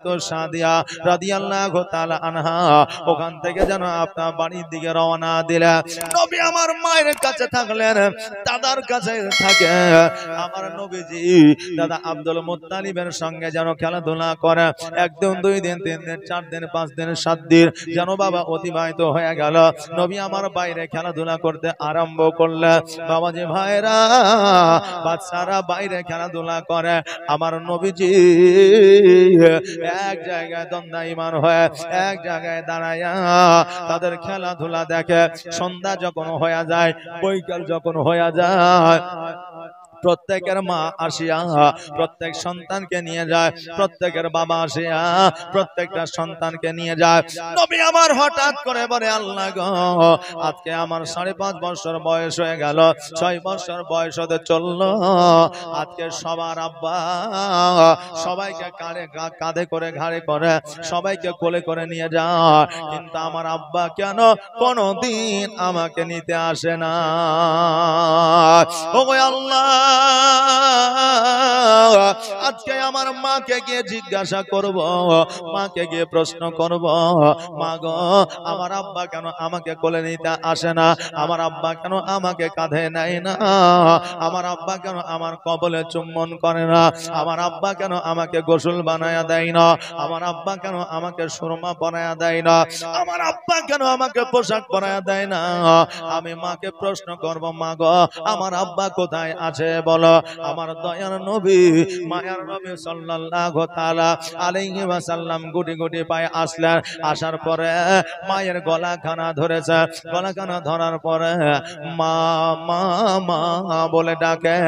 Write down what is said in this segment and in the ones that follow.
ফাতিমাতু সাদিয়া রাদিয়াল্লাহু তাআলা আনহা ওখান থেকে যেন আপনার বাড়ির দিকে রওনা দিলেন। নবী আমার মায়ের কাছে থাকলেন, দাদার কাছে থাকে। আমার নবীজি দাদা আব্দুল মুত্তালিবের সঙ্গে যেন খেলাধুলা করে। একদিন, 2 দিন, 3 দিন, 4 দিন, 5 দিন, 7 দিন যেন বাবা অতিবাহিত হয়ে গেল। নবী আমার বাইরে খেলাধুলা করতে আরম্ভ করলে। বাবাজি ভাইরা, বাচ্চারা বাইরে খেলাধুলা করে, আমার নবীজি এক জায়গায় দণ্ডায়মান হয়ে এক জায়গায় দাঁড়ায়া তাদের খেলাধুলা দেখে। সন্ধ্যা যখন হয়ে যায়, বৈকাল যখন হয়ে যায়, প্রত্যেকের মা আসিয়া প্রত্যেক সন্তানকে নিয়ে যায়, প্রত্যেকের বাবা আসিয়া প্রত্যেকটা সন্তানকে নিয়ে যায়। নবী আমার হঠাৎ করে বলে, আল্লাহ গো, আজকে আমার 5.5 বছর বয়স হয়ে গেল, 6 বছর বয়স হতে চললো। আজকে সবার আব্বা সবাইকে কাঁধে করে, ঘাড়ে করে, সবাইকে কোলে করে নিয়ে যায়, কিন্তু আমার আব্বা কেন কোনদিন আমাকে নিতে আসে না। ও আল্লাহ, আজকে আমার মাকে গিয়ে জিজ্ঞাসা করব, মাকে গিয়ে প্রশ্ন করব, মা গো, আমার আব্বা কেন আমাকে কোলে নিতে আসে না? আমার আব্বা কেন আমাকে কাঁধে নেয় না? আমার আব্বা কেন আমার কবলে চুম্বন করে না? আমার আব্বা কেন আমাকে গোসল বানায়া দেয় না? আমার আব্বা কেন আমাকে সুরমা পরায়া দেয় না? আমার আব্বা কেন আমাকে পোশাক পরায়া দেয় না? আমি মাকে প্রশ্ন করব, মা গো, আমার আব্বা কোথায় আছে বলো? আমার দয়ার নবী, মায়ার নবী সাল্লাল্লাহু তাআলা আলাইহি ওয়াসাল্লাম গুটি গুটি পায়ে আসলেন। আসার পরে মায়ের গলাখানা ধরেছে। গলাখানা ধরার পরে মা মা মা বলে ডাকে,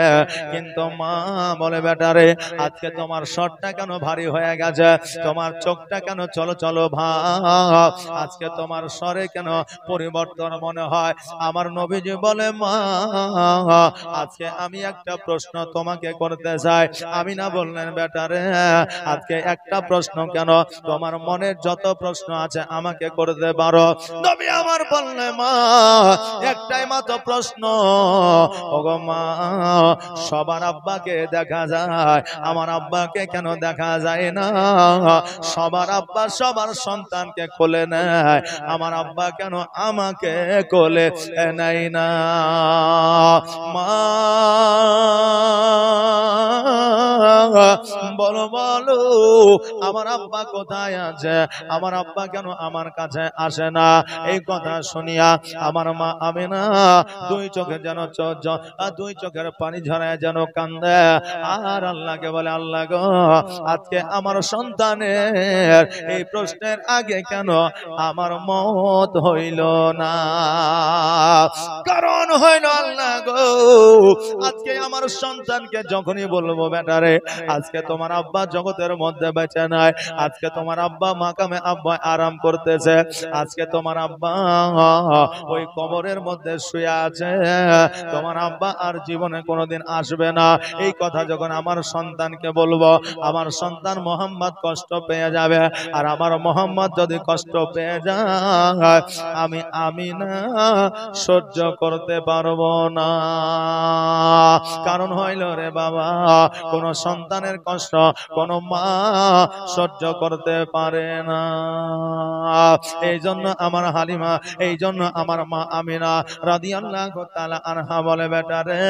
কিন্তু মা বলে, বেটারে, আজকে তোমার স্বরটা কেন ভারী হয়ে গেছে? তোমার চোখটা কেন চলো চলো ভাব? আজকে তোমার স্বরে কেন পরিবর্তন মনে হয়? আমার নবীজি বলে, মা, আজকে আমি একটা প্রশ্ন তোমাকে করতে চাই। আমি না বললেন, বেটারে, আজকে একটা প্রশ্ন কেন, তোমার মনের যত প্রশ্ন আছে আমাকে করতে পারো। নবী আমার বললে, মা, একটাই মাত্র প্রশ্ন। ওগো মা, সবার আব্বাকে দেখা যায়, আমার আব্বাকে কেন দেখা যায় না? সবার আব্বা সবার সন্তানকে কোলে নেয়, আমার আব্বা কেন আমাকে কোলে নেয় না? মা, বলো বলো, আমার আব্বা কোথায় আছে? আমার আব্বা কেন আমার কাছে আসে না? এই কথা শুনিয়া আমার মা আমিনা 2 চোখে যেন দুই চোখের পানি ঝরায় যেন কান্দে, আর আল্লাহকে বলে, আল্লাহ গো, আজকে আমার সন্তানের এই প্রশ্নের আগে কেন আমার মত হইল না? কারণ হইল, আল্লাহ গো, আজকে আমার সন্তানকে যখনই বলবো, বেটারে, আজকে তোমার আব্বা জগতের মধ্যে বেঁচে নাই, আজকে তোমার আব্বা মাকামে আব্বা আরাম করতেছে, আজকে তোমার আব্বা ওই কবরের মধ্যে শুয়ে আছে, তোমার আব্বা আর জীবনে কোনোদিন আসবে না, এই কথা যখন আমার সন্তানকে বলবো, আমার সন্তান মোহাম্মদ কষ্ট পেয়ে যাবে। আর আমার মোহাম্মদ যদি কষ্ট পেয়ে যায়, আমি না সহ্য করতে পারবো না। কারণ হইল রে বাবা, কোন সন্তানের কষ্ট কোন মা সহ্য করতে পারে না। এই জন্য আমার হালিমা, এই জন্য আমার মা আমিনা রাদিয়াল্লাহু তাআলা আনহা বলে, বেটারে,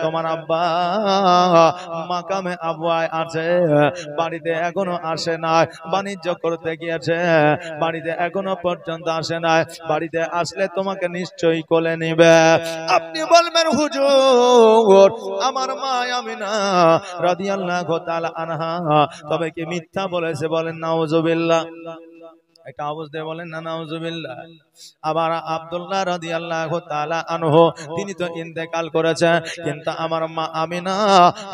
তোমার আব্বা মাকামে আবওয়ায় আছে, বাড়িতে এখনো আসে নাই, বাণিজ্য করতে গিয়েছে, বাড়িতে এখনো পর্যন্ত আসে নাই, বাড়িতে আসলে তোমাকে নিশ্চয়ই কোলে নিবে। আপনি বলবেন, হুজুর, আমার মা আমিনা রাদিয়াল্লাহু তাআলা আনহা তবে কি মিথ্যা বলেছে? বলেন নাউজুবিল্লাহ। একটা আওয়াজ দিয়ে বলেন না নাউজুবিল্লাহ। আবার আব্দুল্লাহ রাদিয়াল্লাহু তাআলা আনহু তিনি তো ইন্তেকাল করেছেন, কিন্তু আমার মা আমিনা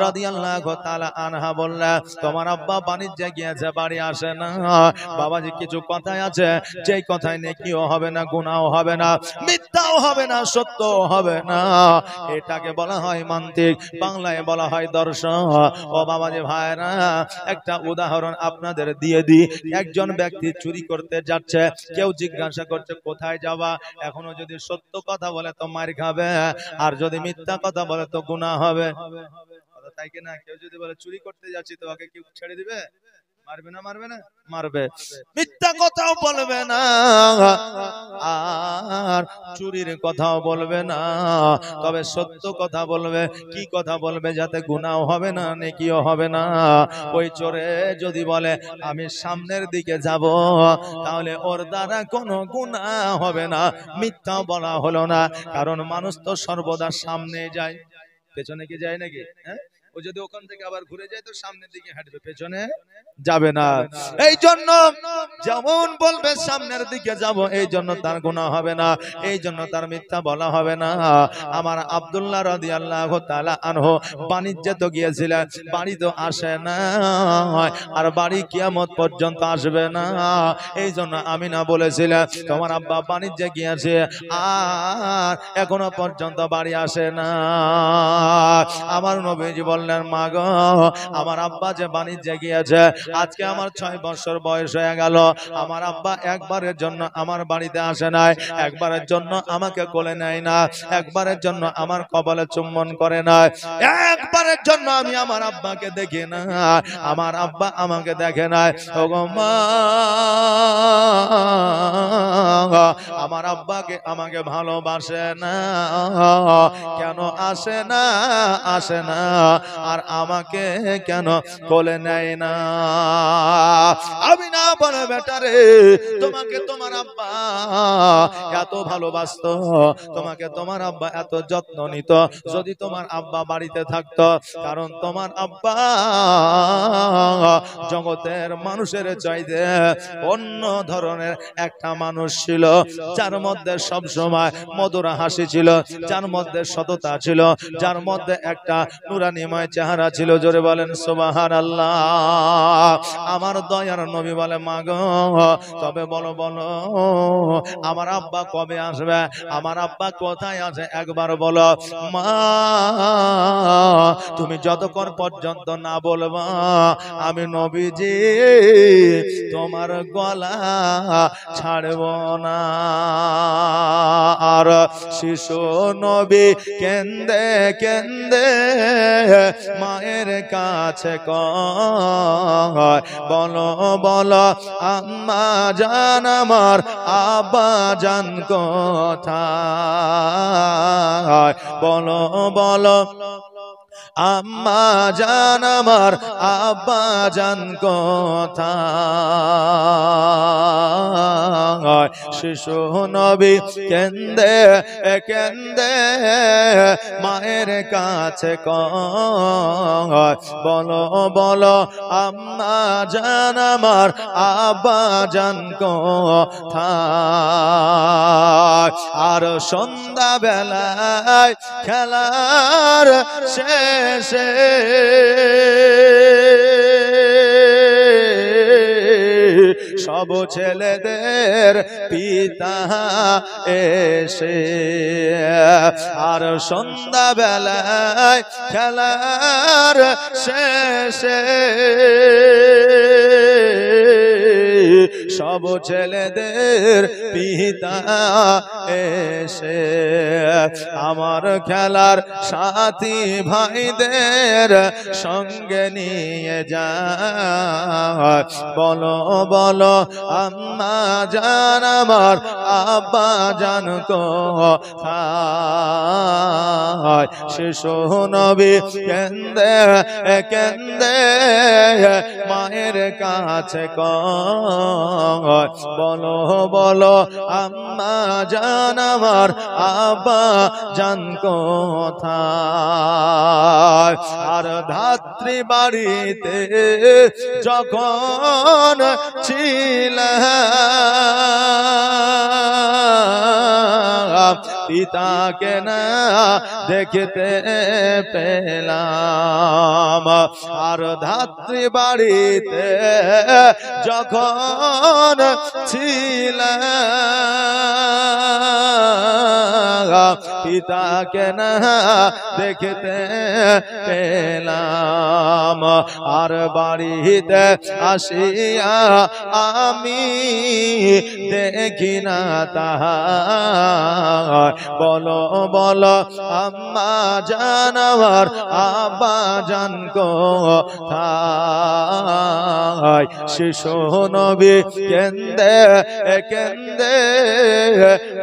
রাদিয়াল্লাহু তাআলা আনহা বললেন, তোমার আব্বা বাণিজ্যে গিয়েছে, বাড়ি আসে না। বাবাজি, কিছু কথাই আছে, যেই কথায় নেকিও হবে না, গুনাহও হবে না, মিথ্যাও হবে না, সত্যও হবে না, এটাকে বলা হয় মান্তিক, বাংলায় বলা হয় দর্শন। ও বাবাজি ভাইরা, একটা উদাহরণ আপনাদের দিয়ে দিই। একজন ব্যক্তি চুরি করতে যাচ্ছে, কেউ জিজ্ঞাসা করছে কোথায় যাবা? এখনো যদি সত্য কথা বলে তো মার খাবে, আর যদি মিথ্যা কথা বলে তো গুনাহ হবে। তাই কি না? কেউ যদি বলে চুরি করতে যাচ্ছি, তো ওকে কি ছেড়ে দিবে? মারবে না মারবে না মারবে, মিথ্যা কথাও বলবে না, আর চুরির কথাও বলবে না, তবে সত্য কথা বলবে। কি কথা বলবে? যাতে গুনাহও হবে না নেকিও হবে না। ওই চোরে যদি বলে আমি সামনের দিকে যাব, তাহলে ওর দ্বারা কোনো গুনাহ হবে না, মিথ্যা বলা হলো না। কারণ মানুষ তো সর্বদা সামনে যায়, পেছনে কি যায় নাকি? হ্যাঁ, ও যদি ওখান থেকে আবার ঘুরে যায় তো সামনের দিকে হাঁটবে, পেছনে যাবে না। এই জন্য যেমন বলবে সামনের দিকে যাব, এই জন্য তার গুনাহ হবে না, এই জন্য তার মিথ্যা বলা হবে না। আমার আব্দুল্লাহ রাদিয়াল্লাহু তাআলা আনহু বাণিজ্যে তো গিয়েছিলেন, বাড়ি তো আসে না, আর বাড়ি কিয়ামত পর্যন্ত আসবে না। এই জন্য আমিনা বলেছিলেন তোমার আব্বা বাণিজ্যে গিয়েছে আর এখনো পর্যন্ত বাড়ি আসে না। আমার নবীজি বললেন মা গো, আমার আব্বা যে বাণিজ্যে গিয়েছে, আজকে আমার 6 বছর বয়স হয়ে গেল, আমার আব্বা একবারের জন্য আমার বাড়িতে আসে নাই, একবারের জন্য আমাকে কোলে নেয় না, একবারের জন্য আমার কপালে চুম্বন করে না, একবারের জন্য আমি আমার আব্বাকে দেখি না, আমার আব্বা আমাকে দেখে না। ওগো মা, আমার আব্বাকে আমাকে ভালোবাসে না, কেন আসে না আসে না, আর আমাকে কেন কোলে নেয় না? আমি না বলে বেটারে, তোমাকে তোমার আব্বা এত ভালোবাসতো, তোমাকে তোমার আব্বা এত যত্ন নিত, যদি তোমার আব্বা বাড়িতে থাকতো, কারণ তোমার আব্বা জগতের মানুষের চাইতে অন্য ধরনের একটা মানুষ ছিল, যার মধ্যে সব সময় মধুর হাসি ছিল, যার মধ্যে সততা ছিল, যার মধ্যে একটা নুরানিময় চেহারা ছিল। জোরে বলেন সুবহানাল্লাহ। আমার দয়ার নবী বলে মা গো, তবে বলো বলো আমার আব্বা কবে আসবে, আমার আব্বা কোথায় আছে একবার বলো। মা, তুমি যতক্ষণ পর্যন্ত না বলবা আমি নবীজি তোমার গলা ছাড়ব না। আর শিশু নবী কেন্দে কেন্দে মায়ের কাছে কয়, বলো বলো আম্মা জান আমার আব্বা জান কোথায়, বলো বলো আম্মা জান আমার আব্বা জান কোথায়। শিশু নবী কেন্দে কেন্দে মায়ের কাছে কয়, বলো বলো আম্মা জান আমার আব্বা জান কোথায়। আর সন্ধ্যা বেলায় খেলার শেষে সব ছেলেদের পিতা এসে, আর সন্ধ্যা বেলায় খেলার শেষে সব ছেলেদের পিতা এসে আমার খেলার সাথী ভাইদের সঙ্গে নিয়ে যায়, বলো বলো আম্মা জান আমার আব্বা জান কোথায়। শিশু নবী কেন্দে কেন্দে মায়ের কাছে কয়, বলো বলো আম্মা জান আমার আব্বা জান কোথায়। আর ধাত্রী বাড়িতে যখন ছিলাম পিতাকে না দেখতে পেলাম, আর ধাত্রী বাড়িতে যখন ছিলাম পিতাকে না দেখতে পেলাম, আর বাড়িতে আসিয়া আমি দেখি না তাহার, বলো বলো আম্মা জান আমার আব্বা জান কোথায় শিশু নবী কেন্দে কেন্দে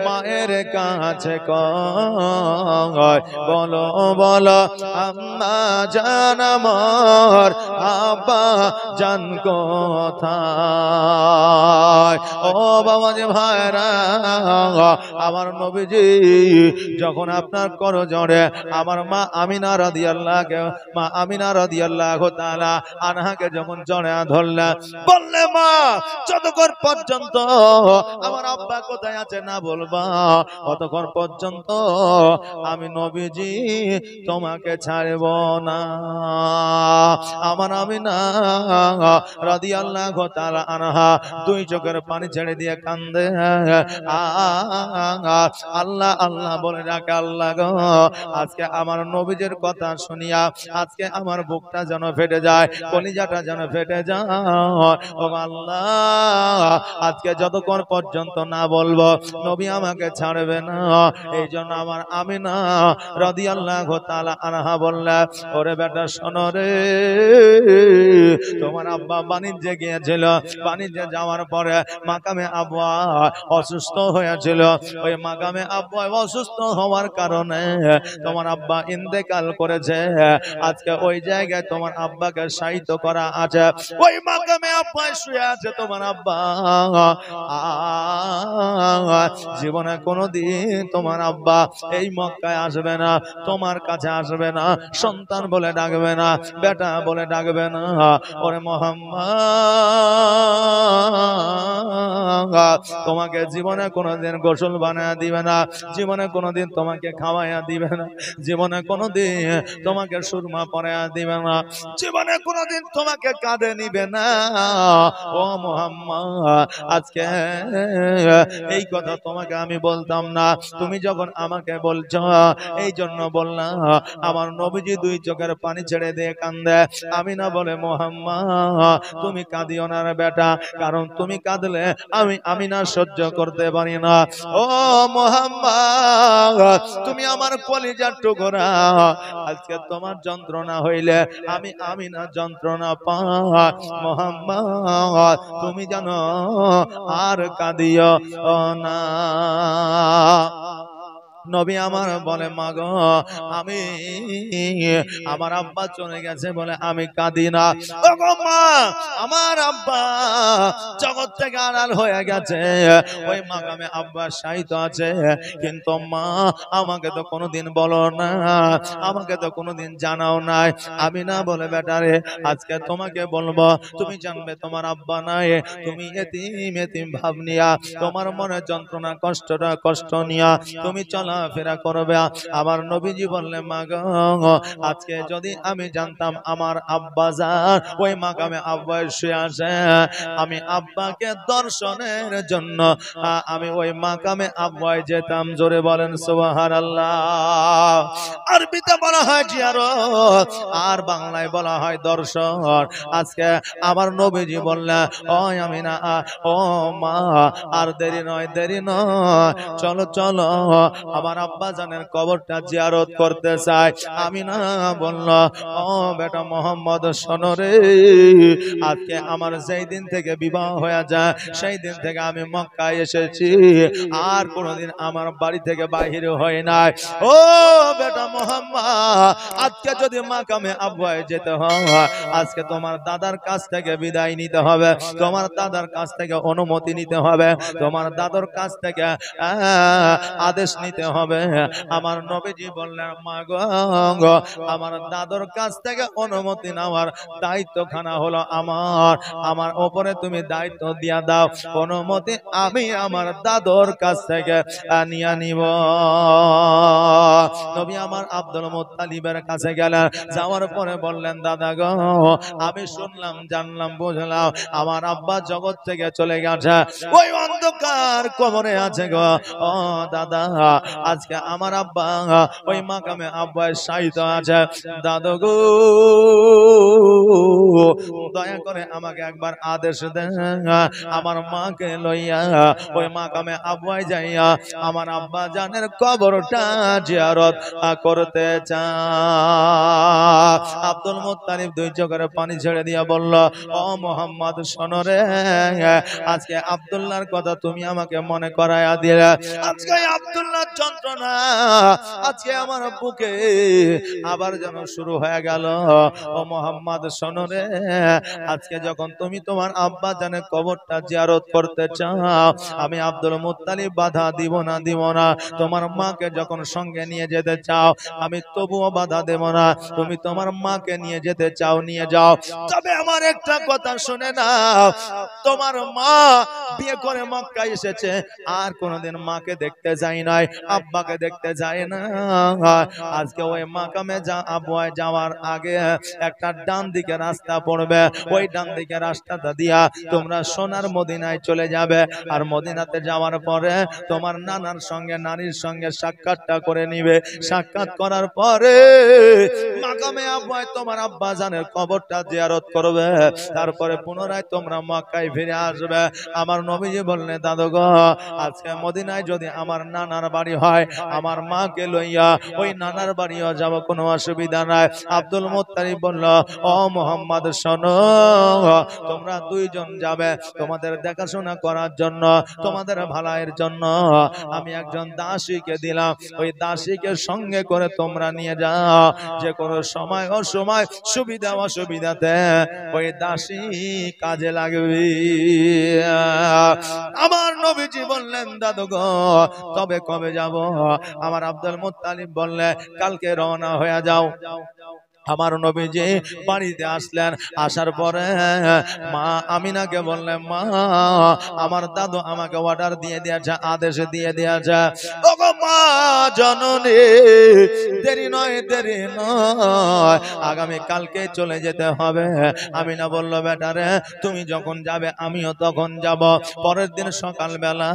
মায়ের কাছে কয় বলো বলো আম্মা জান আমার আব্বা জান কোথায় ও বাবা যে ভাইরা আমার নবীজি যখন আপনার করজোড়ে আমার মা আমিনা রাদিয়াল্লাহু তাআলা আনহাকে যখন জড়িয়ে ধরলেন বললে মা যতক্ষণ পর্যন্ত আমার আব্বা কোথায় আছে না বলবা ততক্ষণ পর্যন্ত আমি নবীজি তোমাকে ছাড়ব না। আমার আমিনা রাদিয়াল্লাহু তাআলা আনহা দুই চোখের পানি ছেড়ে দিয়ে কান্দে আল্লাহ আল্লাহ বলে ডাকে আল্লাহ গো আজকে আমার নবীজির কথা শুনিয়া আজকে আমার বুকটা যেন ফেটে যায় কলিজাটা যেন ফেটে যায় ও আল্লাহ আজকে যতক্ষণ পর্যন্ত না বলবো নবী আমাকে ছাড়বে না। এই জন্য আমার আমিনা রাদিয়াল্লাহু তাআলা আনহা বললেন ওরে বেটা শোনো রে তোমার আব্বা বাণিজ্যে গিয়েছিল বাণিজ্যে যাওয়ার পরে মাকামে আব্বা অসুস্থ হয়েছিল ওই মাকামে আব্বা অসুস্থ হওয়ার কারণে তোমার আব্বা ইন্তেকাল করেছে। আজকে ওই জায়গায় তোমার আব্বাকে শায়িত করা আছে ওই মাকামে আব্বা শুয়ে আছে তোমার আব্বা জীবনে কোনোদিন তোমার আব্বা এই মক্কায় আসবে না তোমার কাছে আসবে না সন্তান বলে ডাকবে না বেটা বলে ডাকবে না ওরে মুহাম্মদ তোমাকে জীবনে কোনোদিন গোসল বানায়া দিবে না জীবনে কোনোদিন তোমাকে খাওয়াইয়া দিবে না জীবনে কোনোদিন তোমাকে সুরমা পরাইয়া দিবে না জীবনে কোনোদিন তোমাকে কাঁধে নিবে না ও মুহাম্মদ আজকে এই কথা তোমাকে আমি বলতাম না তুমি যখন আমাকে বলছো এই জন্য বললাম আমার নবীজি দুই চোখের পানি ছেড়ে দিয়ে কান্দে আমিনা বলে মুহাম্মদ তুমি কাঁদিও না রে বেটা কারণ তুমি কাঁদলে আমি আমিনা সহ্য করতে পারি না ও মুহাম্মদ তুমি আমার কলিজার টুকরা আজকে তোমার যন্ত্রণা হইলে আমি আমিনা যন্ত্রণা পাই মুহাম্মদ তুমি জানো আর কাঁদিও না। নবী আমার বলে মা গো আমি আমার আব্বা চলে গেছে বলে আমি কাঁদি না ও গো মা আমার আব্বা জগৎ থেকে আড়াল হয়ে গেছে ওই মাকামে আব্বা শায়িত আছে কিন্তু মা আমাকে তো কোনোদিন বলো না আমাকে তো কোনোদিন জানাও নাই আমি না বলে বেটারে আজকে তোমাকে বলবো তুমি জানবে তোমার আব্বা নাই তুমি এতিম এতিম ভাব নিয়া তোমার মনে যন্ত্রণা কষ্ট নিয়া তুমি চলা ফেরা করবে আমার নবীজি বললেন মা গো আজকে যদি আমি জানতাম আমার আব্বা যান ওই মাকামে আব্বা শুয়ে আছে আমি আব্বাকে দর্শনের জন্য আমি ওই মাকামে আব্বায় যেতাম জোরে বলেন সুবহানাল্লাহ। আরবিতে বলা হয় জিয়ারত আর বাংলায় বলা হয় দর্শন। আজকে আমার নবীজি বললেন ও আমিনা ও মা আর দেরি নয় চলো চলো আমার আব্বা জানের কবরটা জিয়ারত করতে চাই। আমিনা বলল ও বেটা মোহাম্মদ শোনো রে আজকে আমার যেই দিন থেকে বিবাহ হয়ে যায় সেই দিন থেকে আমি মক্কায় এসেছি আর কোনোদিন আমার বাড়ি থেকে বাহির হয় নাই। ও বেটা মোহাম্মদ আজকে যদি মাকামে আব্বায় যেতে হয় আজকে তোমার দাদার কাছ থেকে বিদায় নিতে হবে তোমার দাদার কাছ থেকে অনুমতি নিতে হবে তোমার দাদার কাছ থেকে আদেশ নিতে হবে। আমার নবীজি বললেন মা গো আমার দাদর কাছ থেকে অনুমতি নেওয়ার দায়িত্বখানা হলো আমার উপরে তুমি দায়িত্ব দিয়া দাও অনুমতি আমি আমার দাদর কাছ থেকে নিয়ে নিব। নবী আমার আব্দুল মুত্তালিবের কাছে গেলেন যাওয়ার পরে বললেন দাদা গো আমি শুনলাম জানলাম বুঝলাম আমার আব্বা জগৎ থেকে চলে গেছে ওই অন্ধ কার কবরে আছে গো? ও দাদা, আজকে আমার আব্বা ওই মাকামে আব্বায় শায়িত আছে। দাদু গো, দয়া করে আমাকে একবার আদেশ দেন, আমার মাকে লইয়া ওই মাকামে আব্বায় যাইয়া আমার আব্বা জানের কবরটা জিয়ারত করতে চায়। আব্দুল মুত্তালিব দুই চোখের পানি ছেড়ে দিয়া বলল, ও মোহাম্মদ শোনো রে, আজকে আব্দুল্লাহর কথা তুমি আমাকে মনে করায়া দিলে। আজকে আব্দুল্লাহর যন্ত্রণা আজকে আমার বুকে আবার যেন শুরু হয়ে গেল। ও মোহাম্মদ শোনো রে, আজকে যখন তুমি তোমার আব্বা জানের কবরটা জিয়ারত করতে চাও, আমি আব্দুল মুত্তালিব বাধা দিব না। তোমার মাকে যখন সঙ্গে নিয়ে যেতে চাও, আমি তবুও বাধা দেব না। তুমি তোমার মাকে নিয়ে যেতে চাও, নিয়ে যাও। তবে আমার একটা কথা শুনে নাও, তোমার মা বিয়ে করে মক্কায় এসেছে, আর কোনোদিন মাকে দেখতে যায় নাই, আব্বাকে দেখতে যায় না। আজকে ওই মাকামে আব্বায় যাওয়ার আগে একটা ডান দিকে রাস্তা পড়বে, ওই ডান দিকে রাস্তাটা দিয়া তোমরা সোনার মদিনায় চলে যাবে। আর মদিনাতে যাওয়ার পরে তোমার নানার সঙ্গে নারীর সঙ্গে সাক্ষাৎটা করে নিবে। সাক্ষাৎ করার পরে মাকামে আব্বায় তোমার আব্বা জানের কবরটা জিয়ারত করবে। তারপরে পুনরায় তোমরা মক্কায় ফিরে আসবে। আমার নবীজি বললেন, দাদু গো, আজকে মদিনায় যদি আমার নানার বাড়ি হয়, আমার মাকে লইয়া ওই নানার বাড়িও যাব, কোনো অসুবিধা নাই। আব্দুল মুত্তালিব বলল, ও মোহাম্মদ শোনো, তোমরা দুইজন যাবে তোমাদের দেখাশোনা করার জন্য, তোমাদের ভালাইয়ের জন্য আমি একজন দাসীকে দিলাম। ওই দাসীকে সঙ্গে করে তোমরা নিয়ে যাও। যে কোনো সময় অসময় সুবিধা অসুবিধাতে ওই দাসী কাজে লাগবে। আমার নবীজি বললেন, দাদু গো, তবে কবে যাব? আমার আব্দুল মুত্তালিব বললেন, কালকে রওনা হয়ে যাও। আমার নবীজি বাড়িতে আসলেন। আসার পরে মা আমিনাকে বললেন, মা, আমার দাদু আমাকে অর্ডার দিয়ে দিয়েছে, আদেশ দিয়ে দিয়েছে। ওগো মা জননী, দেরি নয়, আগামী কালকে চলে যেতে হবে। আমিনা বলল, বেটা রে, তুমি যখন যাবে আমিও তখন যাব। পরের দিন সকালবেলা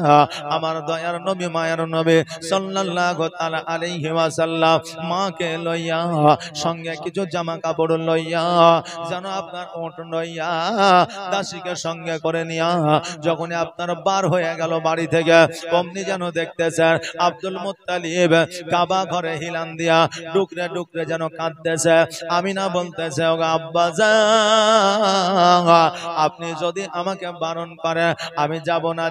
আমার দয়ার নবী, মায়ের নবী সাল্লাল্লাহু তাআলা আলাইহি ওয়াসাল্লাম মাকে লইয়া সঙ্গে কিছু জামা কাপড় লইয়া, যেন আপনার ওট লইয়া দাসীকে সঙ্গে করে নিয়া যখন আপনার বার হয়ে গেল বাড়ি থেকে, অমনি যেন দেখতেছেন আব্দুল মুত্তালিব কাবা ঘরে হিলান দিয়া ডুকরে ডুকরে যেন কাঁদতেছে। আমিনা বলতেছে, ও আব্বা জান, আপনি যদি আমাকে বারণ করেন আমি যাব না,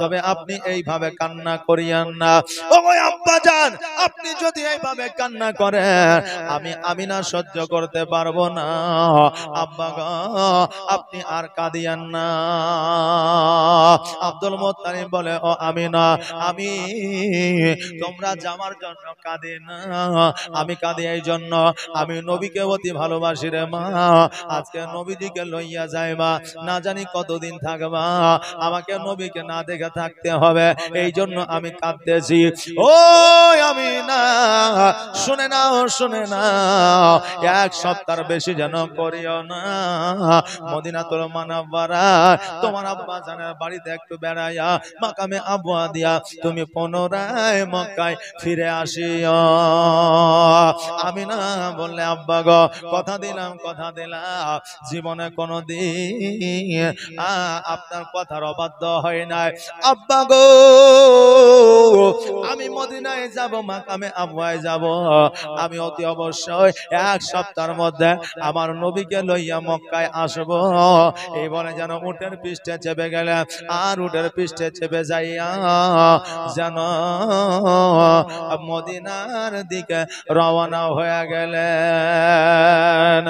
তবে আপনি এইভাবে কান্না করিয়েন না। ও আব্বা জান, আপনি যদি এইভাবে কান্না করেন আমি আমিনা সহ্য করতে পারবো না। আব্বা গো, আপনি আর কাঁদিয়েন না। আব্দুল মুত্তালিব বলে, ও আমিনা, আমি তোমরা যাওয়ার জন্য কাঁদি না, আমি কাঁদি এই জন্য, আমি নবীকে অতি ভালোবাসি রে মা। আজকে নবীজিকে লইয়া যাইবা, না জানি কতদিন থাকবা, আমাকে নবীকে না দেখে থাকতে হবে, এই জন্য আমি কাঁদতেছি। ও আমিনা, শুনে নাও, এক সপ্তাহ বেশি যেন করিও না। মদিনাতুল মুনাওয়ারা তোমার আব্বা জানের বাড়িতে একটু বেড়াইয়া মাকামে আব্বা দিয়া তুমি পুনরায় মক্কায় ফিরে আসিও। আমিনা বললে, আব্বা গো, কথা দিলাম, জীবনে কোনদিন আপনার কথার অবাধ্য হয় নাই। আব্বা গো, আমি মদিনায় যাব, মাকামে আব্বায় যাব, আমি অতি অবশ্যই এক সপ্তাহের মধ্যে আমার নবীকে লইয়া মক্কায় আসব। এই বলে যেন উটের পৃষ্ঠে চেপে গেলে, আর উটের পৃষ্ঠে চেপে যাইয়া যেন মদিনার দিকে রওনা হয়ে গেলেন।